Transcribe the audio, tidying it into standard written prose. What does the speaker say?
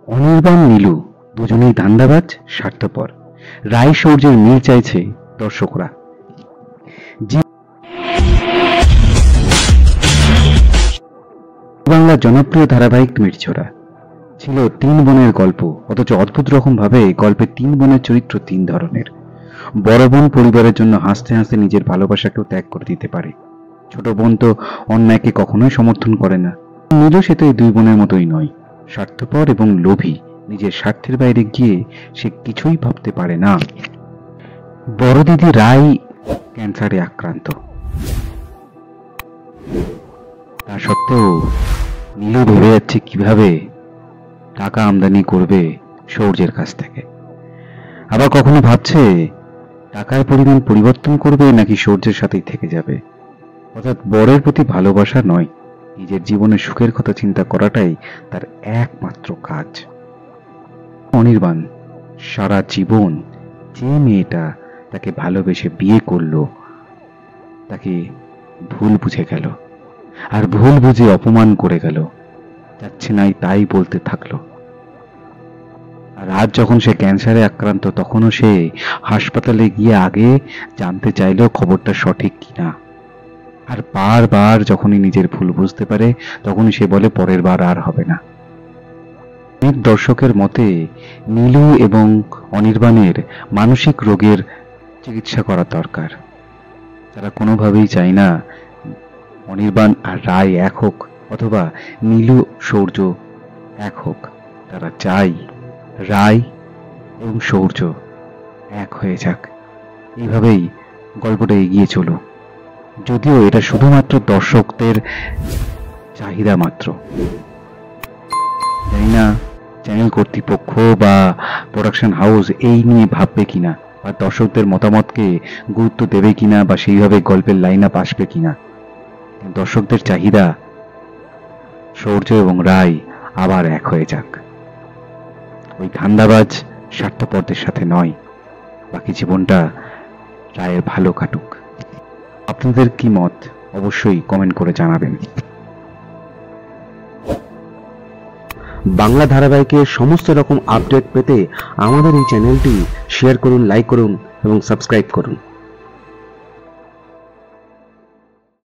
অনির্বাণ নীলু দুজনেই ধান্দাবাজ, স্বার্থপর। রায় শৌর্যের মিল চাইছে দর্শকরা। বাংলার জনপ্রিয় ধারাবাহিক মিরছোড়া ছিল তিন বোনের গল্প, অথচ অদ্ভুত রকম ভাবে গল্পে তিন বোনের চরিত্র তিন ধরনের। বড় বোন পরিবারের জন্য হাসতে হাসতে নিজের ভালোবাসাকেও ত্যাগ করে দিতে পারে। ছোট বোন তো অন্যায়কে কখনোই সমর্থন করে না। নীলু সে তো এই দুই বোনের মতোই নয়, স্বার্থপর এবং লোভী। নিজের স্বার্থের বাইরে গিয়ে সে কিছুই ভাবতে পারে না। বড় দিদি রায় ক্যান্সারে আক্রান্ত, তা সত্ত্বেও নীলু ভেবে যাচ্ছে কিভাবে টাকা আমদানি করবে শৌর্যের কাছ থেকে। আবার কখনো ভাবছে টাকার পরিমাণ পরিবর্তন করবে নাকি শৌর্যের সাথেই থেকে যাবে। অর্থাৎ বরের প্রতি ভালোবাসা নয়, নিজের জীবনের সুখের কথা চিন্তা করাটাই তার একমাত্র কাজ। অনির্বাণ সারা জীবন যে মেয়েটা তাকে ভালোবেসে বিয়ে করলো তাকে ভুল বুঝে গেল, আর ভুল বুঝে অপমান করে গেল। যাচ্ছে নাই তাই বলতে থাকলো। আর আজ যখন সে ক্যান্সারে আক্রান্ত, তখনও সে হাসপাতালে গিয়ে আগে জানতে চাইলো খবরটা সঠিক কিনা। আর বারবার যখনই নিজের ভুল বুঝতে পারে তখনই সে বলে পরের বার আর হবে না। অনেক দর্শকের মতে নীলু এবং অনির্বাণের মানসিক রোগের চিকিৎসা করা দরকার। তারা কোনোভাবেই চায় না অনির্বাণ আর রায় এক হোক, অথবা নীলু শৌর্য এক হোক। তারা চায় রায় এবং শৌর্য এক হয়ে যাক। এইভাবেই গল্পটা এগিয়ে চলুক, যদিও এটা শুধুমাত্র দর্শকদের চাহিদা মাত্র। জানি না চ্যানেল কর্তৃপক্ষ বা প্রোডাকশন হাউস এই নিয়ে ভাববে কিনা, বা দর্শকদের মতামতকে গুরুত্ব দেবে কিনা, বা সেইভাবে গল্পের লাইন আপ আসবে কিনা। দর্শকদের চাহিদা শৌর্য এবং রায় আবার এক হয়ে যাক, ওই ধান্দাবাজ স্বার্থপরদের সাথে নয়। বাকি জীবনটা রায়ের ভালো কাটুক। আপনাদের কি মত অবশ্যই কমেন্ট করে জানাবেন। বাংলা ধারাবাহিকের সমস্ত রকম আপডেট পেতে আমাদের এই চ্যানেলটি শেয়ার করুন, লাইক করুন এবং সাবস্ক্রাইব করুন।